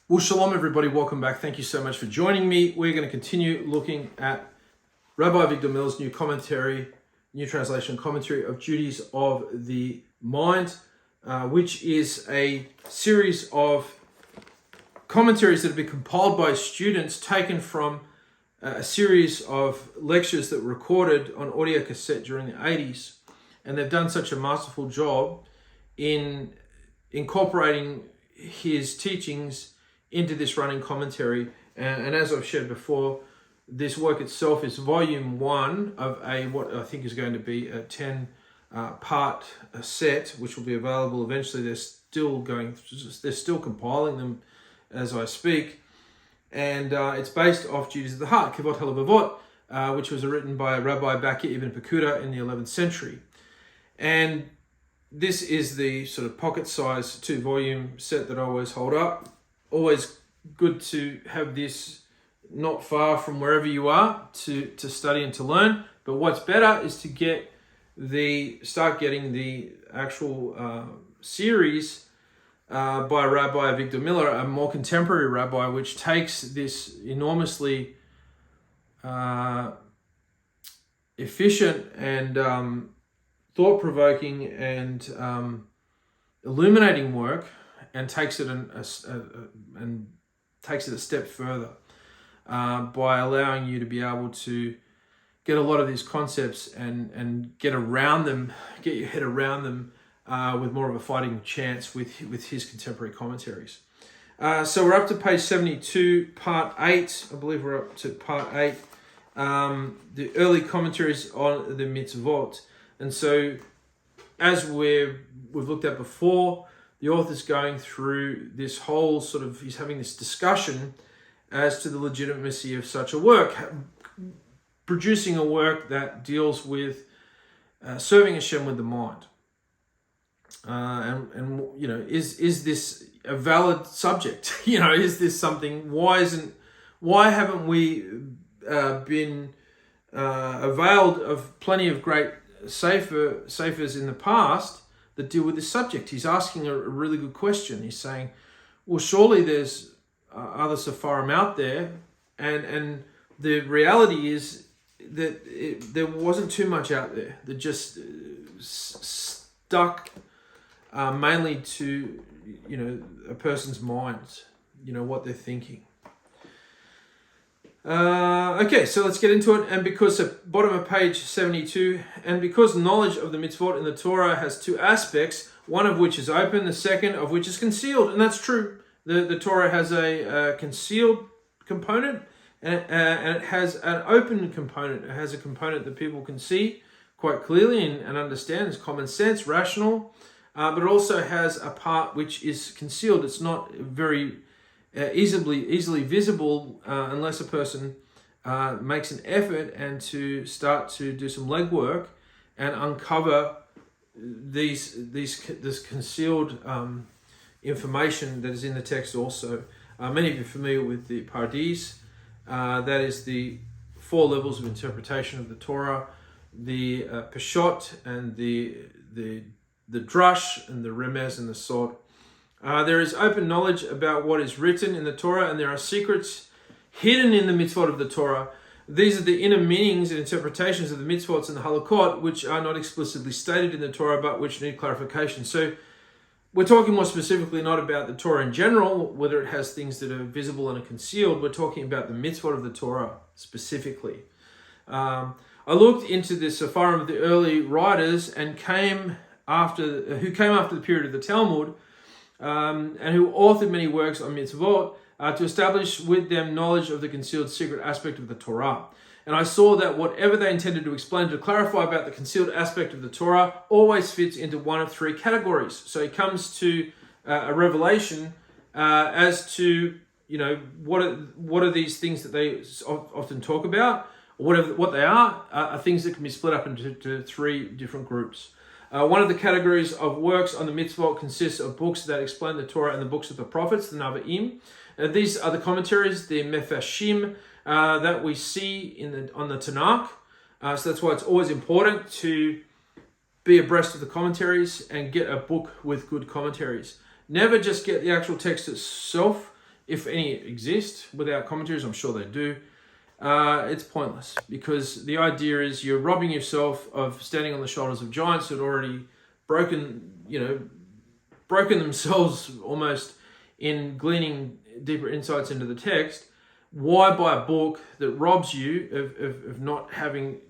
Well, shalom everybody, welcome back. Thank you so much for joining me. We're going to continue looking at Rabbi Avigdor Miller's new translation commentary of Duties of the Mind, which is a series of commentaries that have been compiled by students taken from a series of lectures that were recorded on audio cassette during the 80s. And they've done such a masterful job in incorporating his teachings into this running commentary. And as I've shared before, this work itself is volume 1 of what I think is going to be a 10 part set, which will be available eventually. They're still compiling them as I speak. And it's based off Duties of the Heart, Kivot Halavavot, which was written by Rabbi Bakir ibn Pekuda in the 11th century. And this is the sort of pocket-sized 2-volume set that I always hold up. Always good to have this not far from wherever you are to study and to learn. But what's better is to start getting the actual series by Rabbi Avigdor Miller, a more contemporary rabbi, which takes this enormously efficient and thought-provoking and illuminating work and takes it a step further by allowing you to be able to get a lot of these concepts and get your head around them with more of a fighting chance with his contemporary commentaries. So we're up to page 72, part 8. I believe we're up to part 8. The early commentaries on the mitzvot. And so, as we've looked at before, the author's going through this whole he's having this discussion as to the legitimacy of such a work, producing a work that deals with serving Hashem with the mind. Is this a valid subject? Is this something? Why haven't we been availed of plenty of great safers in the past that deal with this subject? He's asking a really good question. He's saying, well, surely there's other Sepharim out there, and the reality is that there wasn't too much out there that just stuck mainly to a person's mind, what they're thinking. Okay, so let's get into it. And because at bottom of page 72, and because knowledge of the mitzvot in the Torah has 2 aspects, one of which is open, the second of which is concealed. And that's true. The Torah has a concealed component and it has an open component. It has a component that people can see quite clearly and understand. It's common sense, rational, but it also has a part which is concealed. It's not very easily visible unless a person makes an effort and to start to do some legwork and uncover this concealed information that is in the text also. Many of you are familiar with the Pardes. That is the 4 levels of interpretation of the Torah, the Peshot and the Drush and the Remez and the Sod. There is open knowledge about what is written in the Torah, and there are secrets hidden in the mitzvot of the Torah. These are the inner meanings and interpretations of the mitzvot and the halakot, which are not explicitly stated in the Torah, but which need clarification. So we're talking more specifically not about the Torah in general, whether it has things that are visible and are concealed. We're talking about the mitzvot of the Torah specifically. I looked into the Sepharim of the early writers and who came after the period of the Talmud, and who authored many works on mitzvot to establish with them knowledge of the concealed secret aspect of the Torah. And I saw that whatever they intended to explain, to clarify about the concealed aspect of the Torah, always fits into one of 3 categories. So it comes to a revelation as to what are these things that they often talk about, or what they are things that can be split up into 3 different groups. One of the categories of works on the mitzvot consists of books that explain the Torah and the books of the prophets, the Navaim. These are the commentaries, the Mefashim, that we see on the Tanakh. So that's why it's always important to be abreast of the commentaries and get a book with good commentaries. Never just get the actual text itself, if any exist without commentaries, I'm sure they do, it's pointless, because the idea is you're robbing yourself of standing on the shoulders of giants that had already broken themselves almost in gleaning deeper insights into the text. Why buy a book that robs you of not having,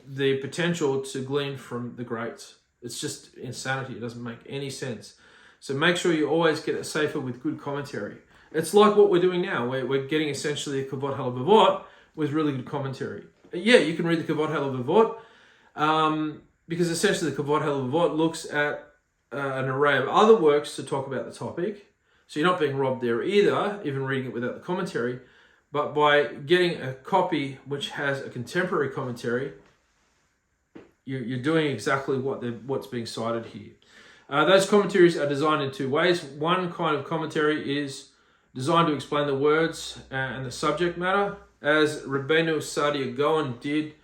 the potential to glean from the greats? It's just insanity. It doesn't make any sense. So make sure you always get a sefer with good commentary. It's like what we're doing now. We're getting essentially a Kavod Halavavot with really good commentary. Yeah, you can read the Kavod Halavavot, because essentially the Kavod Halavavot looks at an array of other works to talk about the topic. So you're not being robbed there either, even reading it without the commentary. But by getting a copy which has a contemporary commentary, you're doing exactly what's being cited here. Those commentaries are designed in two ways. One kind of commentary is designed to explain the words and the subject matter, as Rabbeinu Sadia Gaon did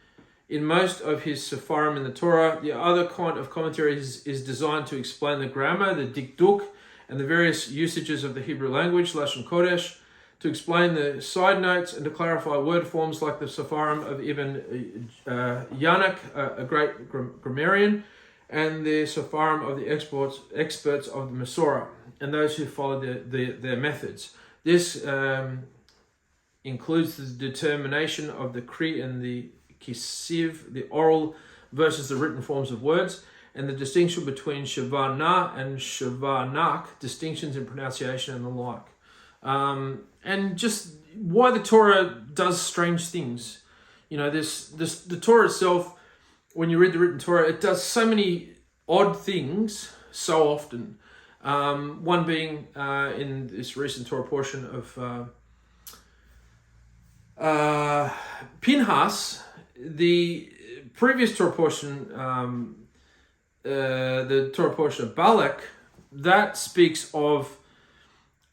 in most of his Sefarim in the Torah. The other kind of commentary is designed to explain the grammar, the dikduk, and the various usages of the Hebrew language, Lashon Kodesh, to explain the side notes and to clarify word forms, like the Sefarim of Ibn Yanak, a great grammarian, and the Sefarim of the experts of the Masorah, and those who follow their methods. This includes the determination of the Kri and the Kisiv, the oral versus the written forms of words, and the distinction between Shavana and Shavanak, distinctions in pronunciation and the like. And just why the Torah does strange things. The Torah itself, when you read the written Torah, it does so many odd things so often. One being in this recent Torah portion of Pinhas, the previous Torah portion, the Torah portion of Balak, that speaks of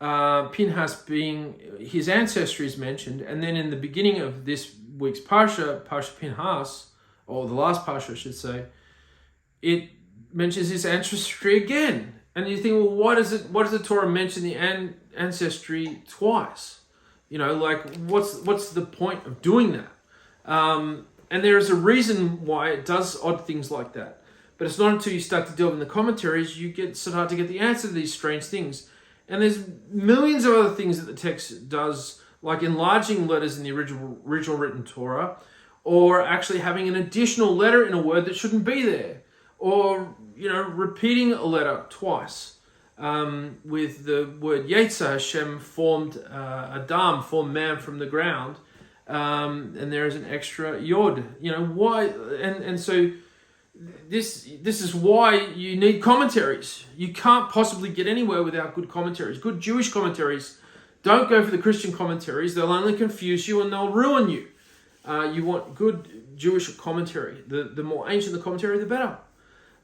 Pinhas being, his ancestry is mentioned, and then in the beginning of this week's Parsha Pinhas, or the last Parsha I should say, it mentions his ancestry again. And you think, well, why does the Torah mention the ancestry twice? What's the point of doing that? And there is a reason why it does odd things like that. But it's not until you start to delve in the commentaries you start to get the answer to these strange things. And there's millions of other things that the text does, like enlarging letters in the original written Torah, or actually having an additional letter in a word that shouldn't be there, or repeating a letter twice. With the word Yetzah, Hashem formed Adam, formed man from the ground, and there is an extra yod. Why? And so this is why you need commentaries. You can't possibly get anywhere without good commentaries. Good Jewish commentaries. Don't go for the Christian commentaries. They'll only confuse you and they'll ruin you. You want good Jewish commentary. The more ancient the commentary, the better.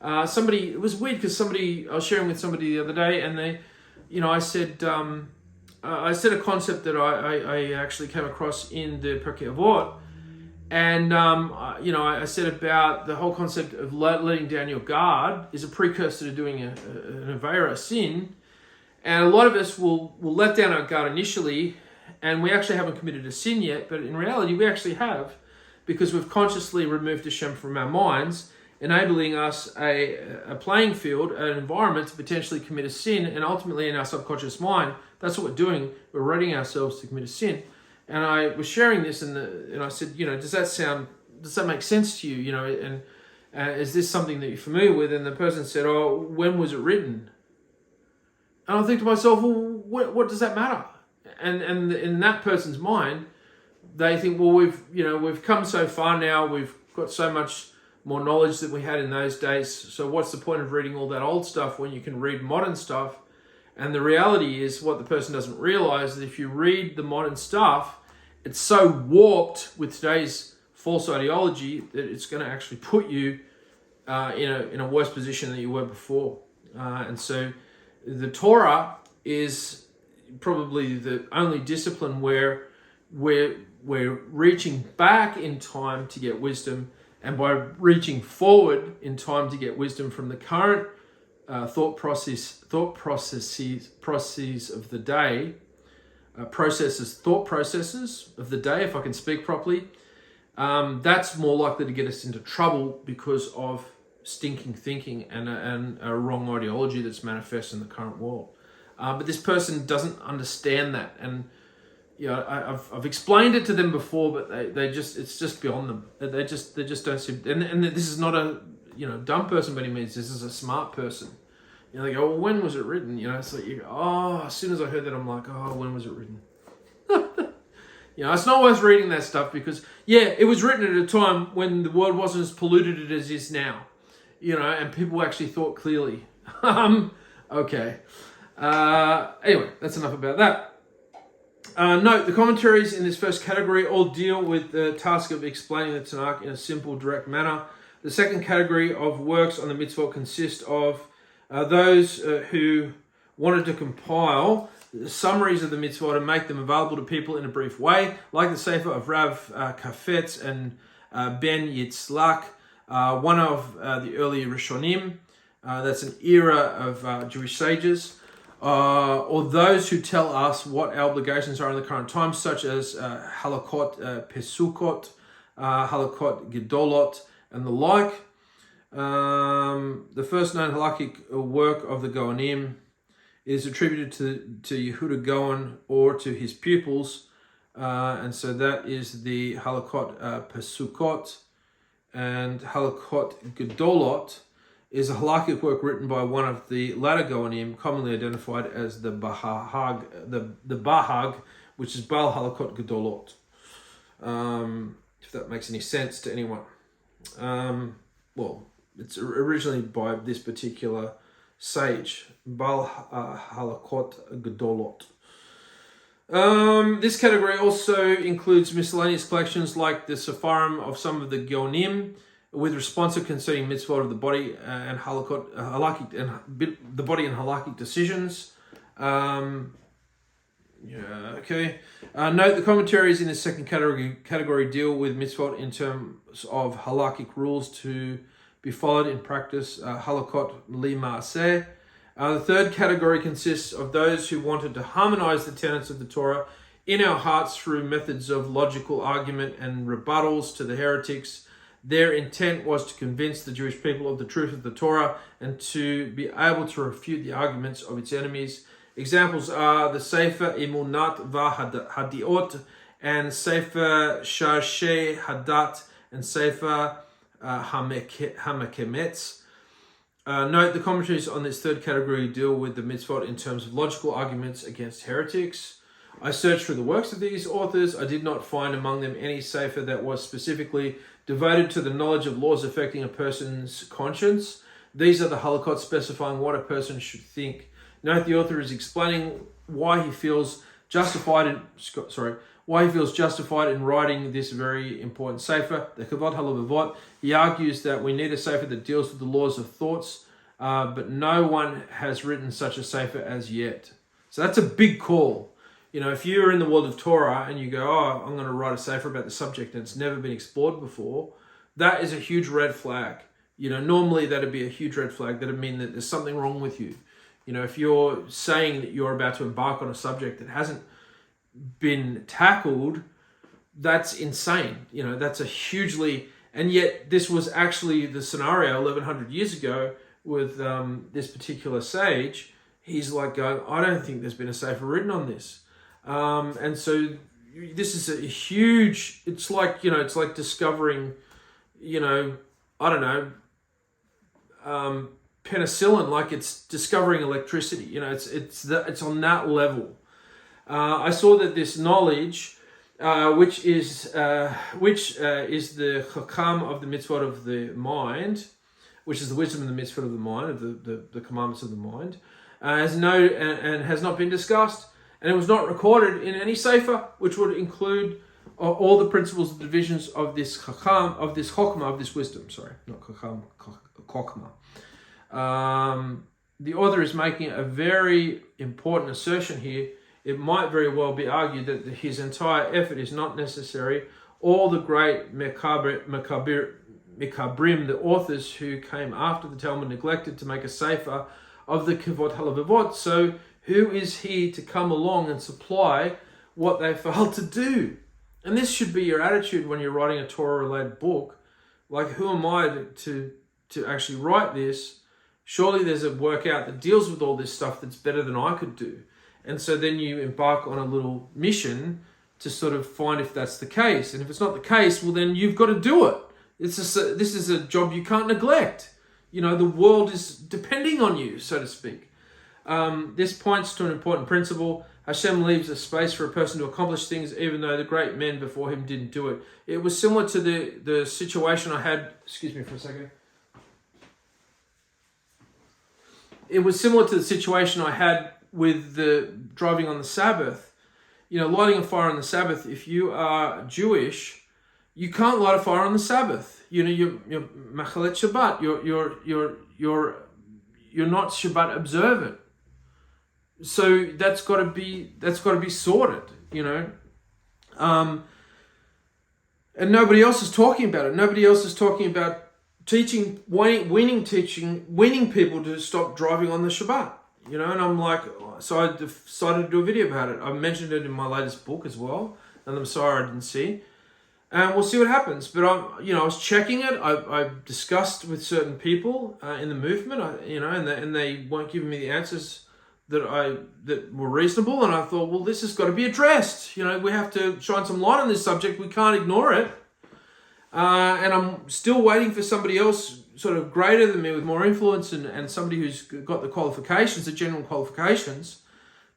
It was weird because I was sharing with somebody the other day, and they, I said a concept that I actually came across in the Pirkei Avot, and I said about the whole concept of letting down your guard is a precursor to doing an Aveira, a sin, and a lot of us will let down our guard initially, and we actually haven't committed a sin yet, but in reality we actually have, because we've consciously removed Hashem from our minds, enabling us a playing field, an environment to potentially commit a sin, and ultimately in our subconscious mind, that's what we're doing. We're readying ourselves to commit a sin. And I was sharing this, and I said, does that make sense to you? And is this something that you're familiar with? And the person said, oh, when was it written? And I think to myself, well, what does that matter? And in that person's mind, they think, well, we've come so far now, we've got so much more knowledge than we had in those days. So what's the point of reading all that old stuff when you can read modern stuff? And the reality is, what the person doesn't realize is if you read the modern stuff, it's so warped with today's false ideology that it's going to actually put you in a worse position than you were before. And so the Torah is probably the only discipline where we're reaching back in time to get wisdom, and by reaching forward in time to get wisdom from the current thought processes of the day, thought processes of the day, if I can speak properly, that's more likely to get us into trouble because of stinking thinking and a wrong ideology that's manifest in the current world. But this person doesn't understand that, and I've explained it to them before, but it's just beyond them. They just don't see. And this is not a dumb person by any means. This is a smart person. They go, well, when was it written? It's like, as soon as I heard that, I'm like, when was it written? It's not worth reading that stuff because, it was written at a time when the world wasn't as polluted as it is now, and people actually thought clearly. Okay. Anyway, that's enough about that. Note, the commentaries in this first category all deal with the task of explaining the Tanakh in a simple, direct manner. The second category of works on the mitzvot consist of those who wanted to compile summaries of the mitzvot and make them available to people in a brief way, like the Sefer of Rav Kafetz and Ben Yitzlak, one of the early Rishonim. That's an era of Jewish sages. Or those who tell us what our obligations are in the current times, such as halakot pesukot, halakot gedolot, and the like. The first known halakhic work of the Gaonim is attributed to Yehuda Gaon or to his pupils, and so that is the halakot pesukot, and halakot gedolot is a halakhic work written by one of the latter Gaonim, commonly identified as the Bahag, the Bahag, which is Baal Halakot Gedolot. If that makes any sense to anyone. It's originally by this particular sage, Baal Halakot Gedolot. This category also includes miscellaneous collections like the Sepharim of some of the Gaonim, with responsive concerning mitzvot of the body and halakhic and the body and halakhic decisions. Note the commentaries in the second category deal with mitzvot in terms of halakhic rules to be followed in practice. Halakot li ma'aseh. The third category consists of those who wanted to harmonize the tenets of the Torah in our hearts through methods of logical argument and rebuttals to the heretics. Their intent was to convince the Jewish people of the truth of the Torah and to be able to refute the arguments of its enemies. Examples are the Sefer Imunat V'Hadiot and Sefer Sharshei Hadat and Sefer Hamakemetz. Note the commentaries on this third category deal with the mitzvot in terms of logical arguments against heretics. I searched through the works of these authors. I did not find among them any sefer that was specifically devoted to the knowledge of laws affecting a person's conscience. These are the halakot specifying what a person should think. Note the author is explaining why he feels justified in writing this very important sefer, the Kavod Halavavot. He argues that we need a sefer that deals with the laws of thoughts, but no one has written such a sefer as yet. So that's a big call. If you're in the world of Torah and you go, I'm going to write a sefer about the subject and it's never been explored before, that is a huge red flag. Normally that'd be a huge red flag. That'd mean that there's something wrong with you. If you're saying that you're about to embark on a subject that hasn't been tackled, that's insane. That's a hugely, and yet this was actually the scenario 1100 years ago with this particular sage. He's like going, I don't think there's been a sefer written on this. And so this is a huge, it's like discovering, penicillin, like it's discovering electricity. It's on that level. I saw that this knowledge, which is the chakam of the mitzvot of the mind, which is the wisdom of the mitzvot of the mind, of the commandments of the mind, has not been discussed. And it was not recorded in any sefer, which would include all the principles and divisions of this chacham, of this chokmah, of this wisdom. Sorry, not chacham, chokmah. The author is making a very important assertion here. It might very well be argued that his entire effort is not necessary. All the great Mikabrim, the authors who came after the Talmud, neglected to make a sefer of the Kavod Halavavot. So Who is he to come along and supply what they failed to do? And this should be your attitude when you're writing a Torah-related book. Like, who am I to actually write this? Surely there's a workout that deals with all this stuff that's better than I could do. And so then you embark on a little mission to sort of find if that's the case. And if it's not the case, well, then you've got to do it. This is a job you can't neglect. You know, the world is depending on you, so to speak. This points to an important principle. Hashem leaves a space for a person to accomplish things even though the great men before him didn't do it. It was similar to the situation I had... Excuse me for a second. It was similar to the situation I had with the driving on the Sabbath. You know, lighting a fire on the Sabbath, if you are Jewish, you can't light a fire on the Sabbath. You know, you're Machalet Shabbat. You're not Shabbat observant. So that's got to be sorted, you know. And nobody else is talking about it. Nobody else is talking about winning people to stop driving on the Shabbat, you know. And I'm like, so I decided to do a video about it. I mentioned it in my latest book as well, and I'm sorry I didn't see. And we'll see what happens. But I was checking it. I discussed with certain people in the movement, and they weren't giving me the answers that were reasonable. And I thought, well, this has got to be addressed. You know, we have to shine some light on this subject. We can't ignore it. And I'm still waiting for somebody else sort of greater than me with more influence and somebody who's got the qualifications, the general qualifications,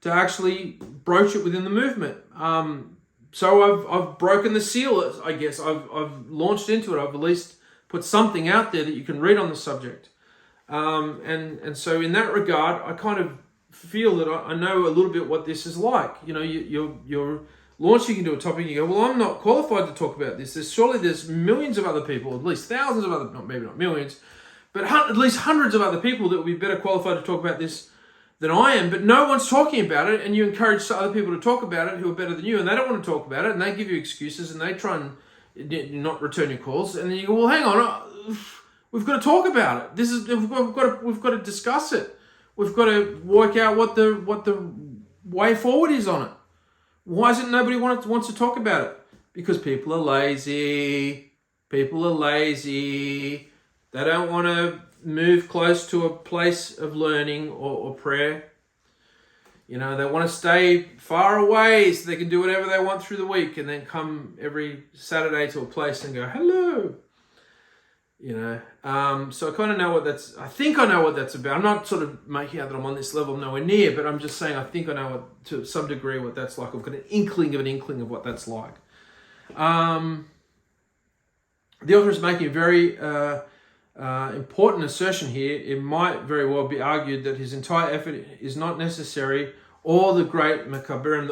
to actually broach it within the movement. So I've broken the seal, I guess. I've launched into it. I've at least put something out there that you can read on the subject. And so in that regard, I kind of feel that I know a little bit what this is like. You know, you're launching into a topic and you go, well, I'm not qualified to talk about this. Surely there's millions of other people, at least thousands of other, maybe not millions, but at least hundreds of other people that would be better qualified to talk about this than I am, but no one's talking about it, and you encourage other people to talk about it who are better than you, and they don't want to talk about it, and they give you excuses, and they try and not return your calls, and then you go, well, hang on, we've got to talk about it. We've got to discuss it. We've got to work out what the way forward is on it. Why isn't nobody wants to talk about it? Because people are lazy. People are lazy. They don't want to move close to a place of learning or prayer. You know, they want to stay far away so they can do whatever they want through the week and then come every Saturday to a place and go, hello. You know, so I kind of know I think I know what that's about. I'm not sort of making out that I'm on this level nowhere near, but I'm just saying I think I know to some degree what that's like. I've got an inkling of what that's like. The author is making a very important assertion here. It might very well be argued that his entire effort is not necessary. All the great Makabarim,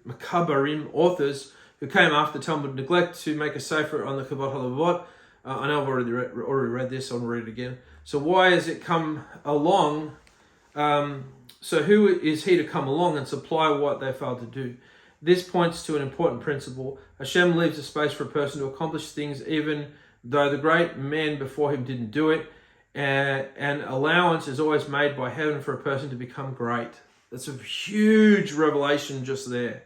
Makabarim authors who came after Talmud neglect to make a sefer on the Kabbalah Halavot. I know I've already read this, I'll read it again. So why has it come along? So who is he to come along and supply what they failed to do? This points to an important principle. Hashem leaves a space for a person to accomplish things even though the great men before him didn't do it. And allowance is always made by heaven for a person to become great. That's a huge revelation just there.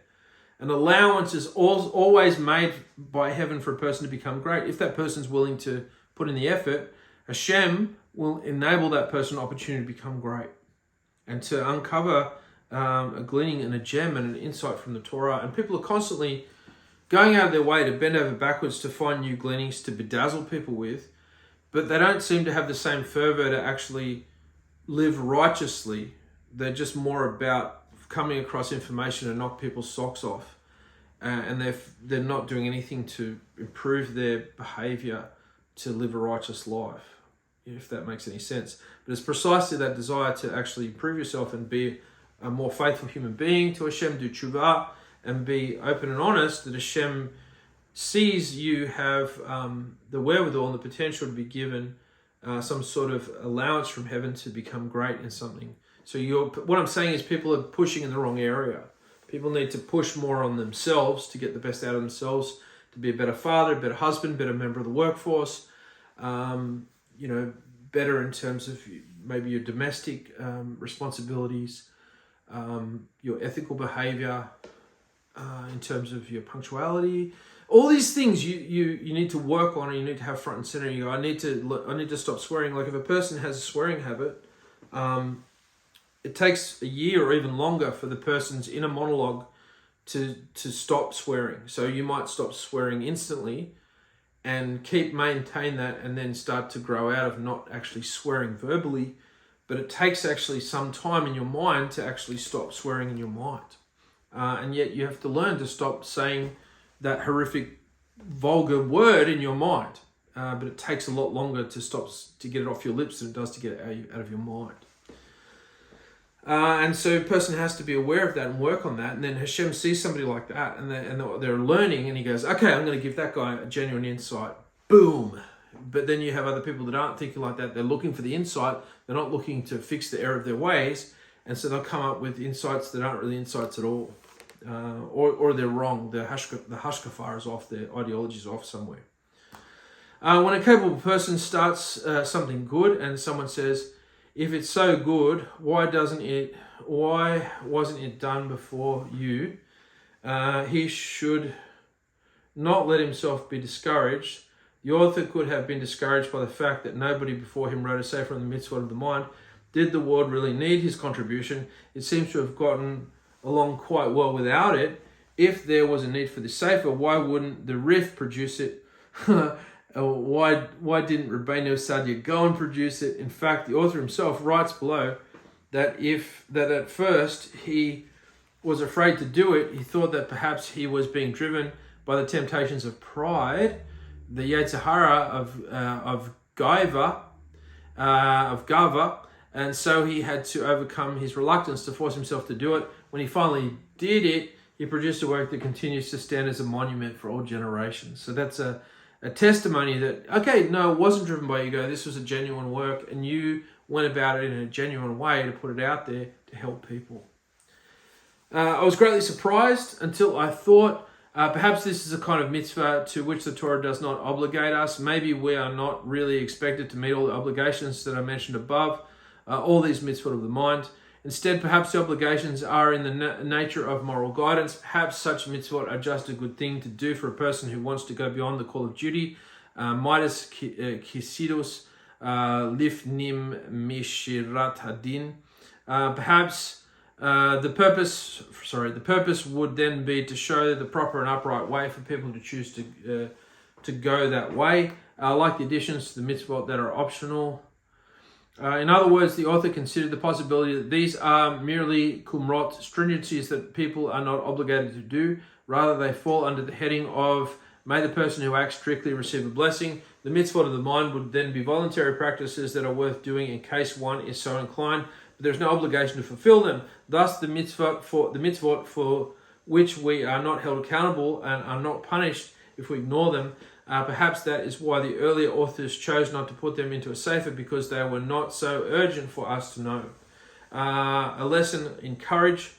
An allowance is always made by heaven for a person to become great. If that person's willing to put in the effort, Hashem will enable that person an opportunity to become great and to uncover a gleaning and a gem and an insight from the Torah. And people are constantly going out of their way to bend over backwards to find new gleanings to bedazzle people with, but they don't seem to have the same fervor to actually live righteously. They're just more about coming across information and knock people's socks off, and they're not doing anything to improve their behavior to live a righteous life, if that makes any sense. But it's precisely that desire to actually improve yourself and be a more faithful human being to Hashem, do tshuva, and be open and honest, that Hashem sees you have the wherewithal and the potential to be given some sort of allowance from heaven to become great in something. So what I'm saying is people are pushing in the wrong area. People need to push more on themselves to get the best out of themselves, to be a better father, a better husband, better member of the workforce, better in terms of maybe your domestic responsibilities, your ethical behavior, in terms of your punctuality. All these things you need to work on, and you need to have front and center. You go, I need to stop swearing. Like if a person has a swearing habit, it takes a year or even longer for the person's inner monologue to stop swearing. So you might stop swearing instantly and maintain that, and then start to grow out of not actually swearing verbally, but it takes actually some time in your mind to actually stop swearing in your mind. And yet you have to learn to stop saying that horrific, vulgar word in your mind. But it takes a lot longer to get it off your lips than it does to get it out of your mind. And so a person has to be aware of that and work on that. And then Hashem sees somebody like that, and they're learning, and he goes, okay, I'm going to give that guy a genuine insight. Boom. But then you have other people that aren't thinking like that. They're looking for the insight. They're not looking to fix the error of their ways. And so they'll come up with insights that aren't really insights at all. Or they're wrong. The hashkafar is off. Their ideology is off somewhere. When a capable person starts something good, and someone says, if it's so good, why wasn't it done before you? He should not let himself be discouraged. The author could have been discouraged by the fact that nobody before him wrote a sefer on the mitzvot of the mind. Did the world really need his contribution? It seems to have gotten along quite well without it. If there was a need for the sefer, why wouldn't the Rif produce it? Why didn't Rabbeinu Sadia go and produce it? In fact, the author himself writes below that at first he was afraid to do it. He thought that perhaps he was being driven by the temptations of pride, the Yetzirah of Gaiva, and so he had to overcome his reluctance to force himself to do it. When he finally did it, he produced a work that continues to stand as a monument for all generations. So that's a testimony that, okay, no, it wasn't driven by ego. This was a genuine work, and you went about it in a genuine way to put it out there to help people. I was greatly surprised until I thought, perhaps this is a kind of mitzvah to which the Torah does not obligate us. Maybe we are not really expected to meet all the obligations that I mentioned above, all these mitzvot of the mind. Instead, perhaps the obligations are in the nature of moral guidance. Perhaps such mitzvot are just a good thing to do for a person who wants to go beyond the call of duty. Midas kisidus lifnim mishirat hadin. Perhaps the purpose would then be to show the proper and upright way for people to choose to go that way. Like the additions to the mitzvot that are optional. In other words, the author considered the possibility that these are merely kumrot, stringencies that people are not obligated to do. Rather, they fall under the heading of, may the person who acts strictly receive a blessing. The mitzvot of the mind would then be voluntary practices that are worth doing in case one is so inclined, but there is no obligation to fulfill them. Thus, the mitzvot for which we are not held accountable and are not punished if we ignore them. Perhaps that is why the earlier authors chose not to put them into a sefer, because they were not so urgent for us to know. A lesson in courage.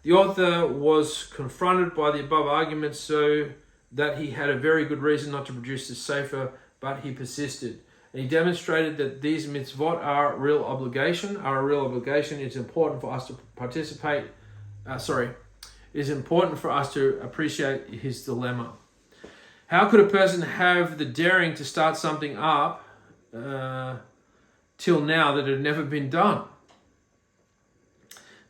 The author was confronted by the above arguments so that he had a very good reason not to produce this sefer, but he persisted. And he demonstrated that these mitzvot are a real obligation. It's important for us to participate. It is important for us to appreciate his dilemma. How could a person have the daring to start something up till now that had never been done?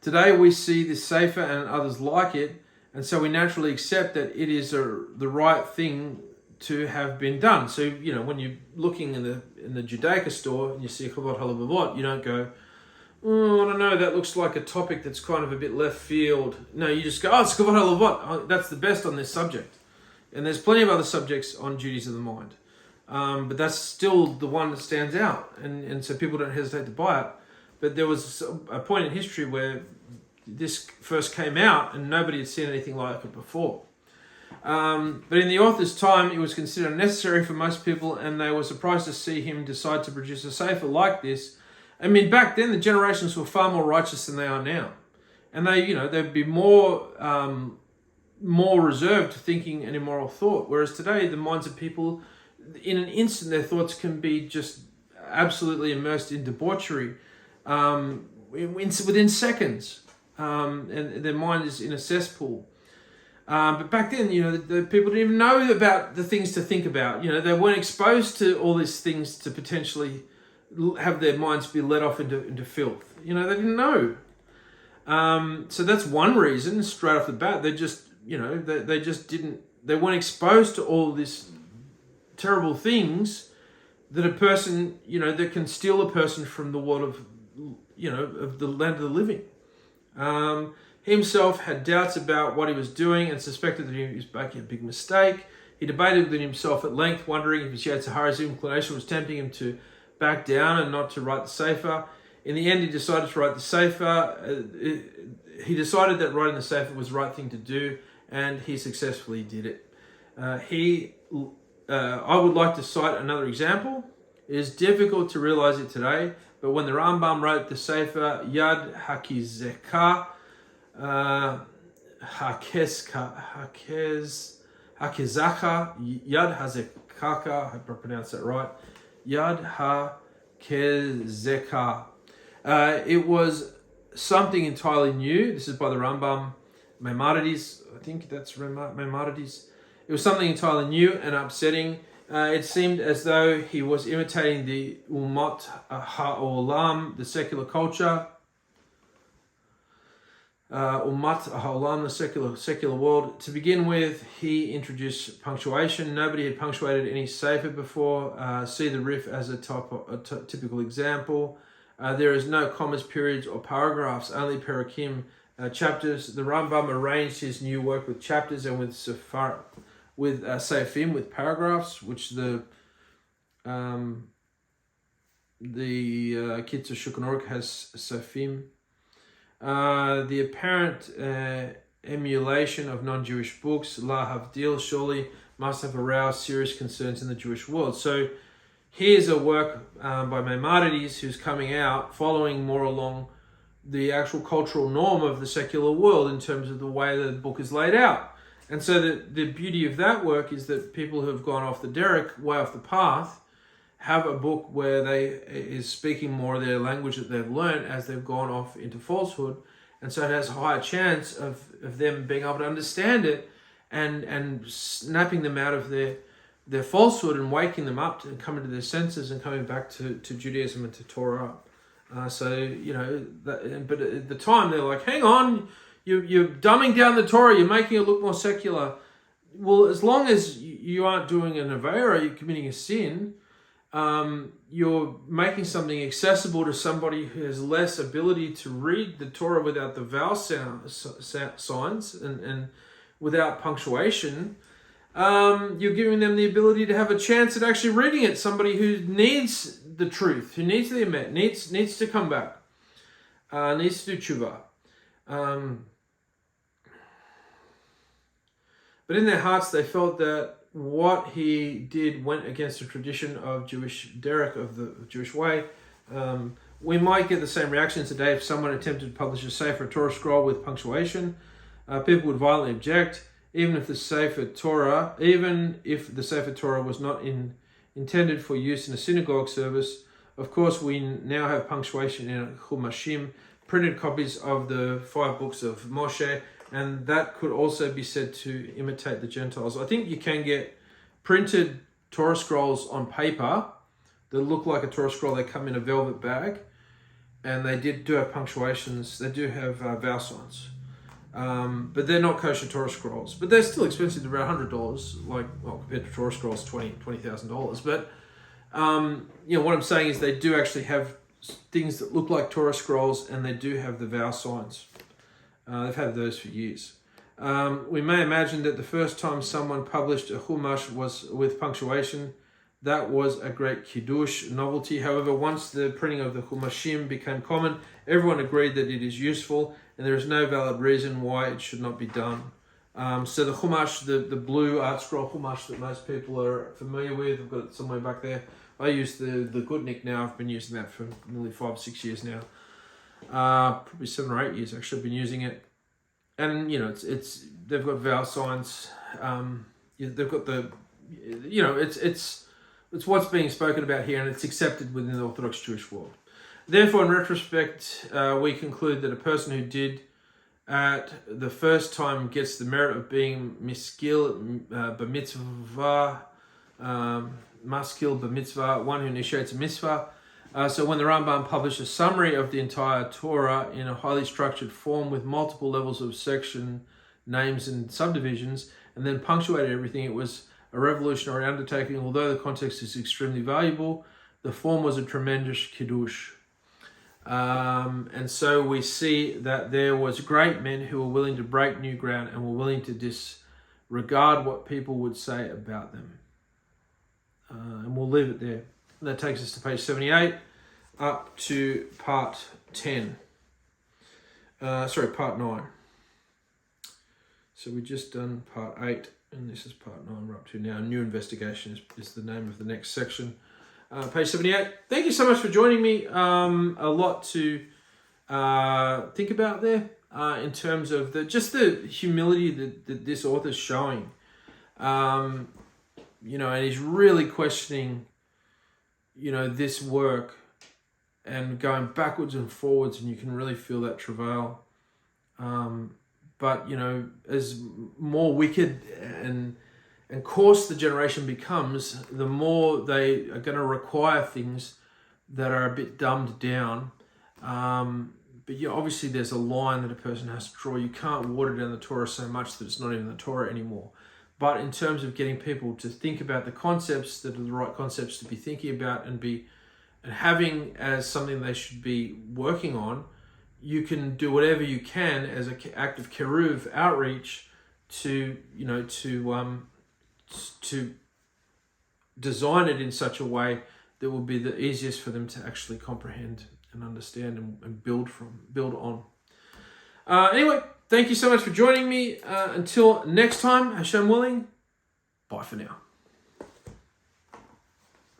Today we see this sefer and others like it, and so we naturally accept that it is the right thing to have been done. So, when you're looking in the Judaica store and you see a Chavot Halavavot, you don't go, oh, I don't know, that looks like a topic that's kind of a bit left field. No, you just go, oh, it's Chavot Halavavot. That's the best on this subject. And there's plenty of other subjects on duties of the mind. But that's still the one that stands out. And so people don't hesitate to buy it. But there was a point in history where this first came out and nobody had seen anything like it before. But in the author's time, it was considered unnecessary for most people, and they were surprised to see him decide to produce a sefer like this. I mean, back then, the generations were far more righteous than they are now. And they'd be more reserved to thinking and immoral thought. Whereas today, the minds of people, in an instant, their thoughts can be just absolutely immersed in debauchery. within seconds, and their mind is in a cesspool. But back then, the people didn't even know about the things to think about. They weren't exposed to all these things to potentially have their minds be led off into filth. They didn't know. So that's one reason, straight off the bat. They just, they just didn't, they weren't exposed to all this terrible things that a person, that can steal a person from the world of, of the land of the living. He himself had doubts about what he was doing and suspected that he was making a big mistake. He debated within himself at length, wondering if his Yetzer Hara's inclination was tempting him to back down and not to write the Sefer. In the end, he decided to write the Sefer. He decided that writing the Sefer was the right thing to do, and he successfully did it. I would like to cite another example. It is difficult to realize it today, but when the Rambam wrote the Sefer Yad Hakizeka, Hakizaka, Yad Hazekaka, I hope I pronounced that right, Yad HaKezeka. It was something entirely new. This is by the Rambam Maimonides. I think that's Maimonides. It was something entirely new and upsetting. It seemed as though he was imitating the Umat HaOlam, the secular culture. Umat HaOlam, the secular world. To begin with, he introduced punctuation. Nobody had punctuated any sefer before. See the Rif as a typical example. There is no commas, periods, or paragraphs, only parakim, chapters. The Rambam arranged his new work with chapters and with seifim, with paragraphs, which the Kitzur Shulchan Aruch has seifim. The apparent emulation of non-Jewish books, La Havdil, surely must have aroused serious concerns in the Jewish world. So here's a work by Maimonides who's coming out following more along the actual cultural norm of the secular world in terms of the way the book is laid out. And so the beauty of that work is that people who have gone off the derrick, way off the path, have a book where they is speaking more of their language that they've learned as they've gone off into falsehood. And so it has a higher chance of them being able to understand it and snapping them out of their falsehood and waking them up and coming to their senses and coming back to Judaism and to Torah. But at the time they're like, hang on, you're dumbing down the Torah, you're making it look more secular. Well, as long as you aren't doing an avera, you're committing a sin, you're making something accessible to somebody who has less ability to read the Torah without the vowel signs and without punctuation. You're giving them the ability to have a chance at actually reading it. Somebody who needs the truth, who needs the emet, needs to come back, needs to do tshuva. But in their hearts, they felt that what he did went against the tradition of Jewish derek, of the Jewish way. We might get the same reaction today if someone attempted to publish a Sefer Torah scroll with punctuation. People would violently object, even if the Sefer Torah was not intended for use in a synagogue service. Of course, we now have punctuation in Chumashim, printed copies of the 5 books of Moshe, and that could also be said to imitate the Gentiles. I think you can get printed Torah scrolls on paper that look like a Torah scroll. They come in a velvet bag, and they do have punctuations. They do have vowel signs, but they're not kosher Torah scrolls. But they're still expensive. They're about $100, compared to Torah scrolls, $20,000. But what I'm saying is they do actually have things that look like Torah scrolls, and they do have the vowel signs. They've had those for years. We may imagine that the first time someone published a Chumash was with punctuation. That was a great Kiddush novelty. However, once the printing of the Chumashim became common, everyone agreed that it is useful, and there is no valid reason why it should not be done. So the Chumash, the blue art scroll Chumash that most people are familiar with, I've got it somewhere back there. I use the Goodnik now. I've been using that for nearly 5 or 6 years now. Probably 7 or 8 years actually. I've been using it, and it's they've got vowel signs. They've got it's what's being spoken about here, and it's accepted within the Orthodox Jewish world. Therefore, in retrospect, we conclude that a person who did at the first time gets the merit of being miskil b'mitzvah, maskil b'mitzvah, one who initiates a mitzvah. So when the Rambam published a summary of the entire Torah in a highly structured form with multiple levels of section names and subdivisions, and then punctuated everything, it was a revolutionary undertaking. Although the context is extremely valuable, the form was a tremendous kiddush. And so we see that there was great men who were willing to break new ground and were willing to disregard what people would say about them. And we'll leave it there. That takes us to page 78, up to part 10. Part 9. So we've just done part 8, and this is part 9 we're up to now. New investigation is the name of the next section. Page 78. Thank you so much for joining me. A lot to think about there in terms of the humility that this author's showing. And he's really questioning, this work and going backwards and forwards, and you can really feel that travail. But as more wicked and coarse the generation becomes, the more they are going to require things that are a bit dumbed down. But obviously there's a line that a person has to draw. You can't water down the Torah so much that it's not even the Torah anymore. But in terms of getting people to think about the concepts that are the right concepts to be thinking about and having as something they should be working on, you can do whatever you can as an act of keruv outreach to design it in such a way that will be the easiest for them to actually comprehend and understand and build on. Anyway, thank you so much for joining me. Until next time, Hashem willing, bye for now.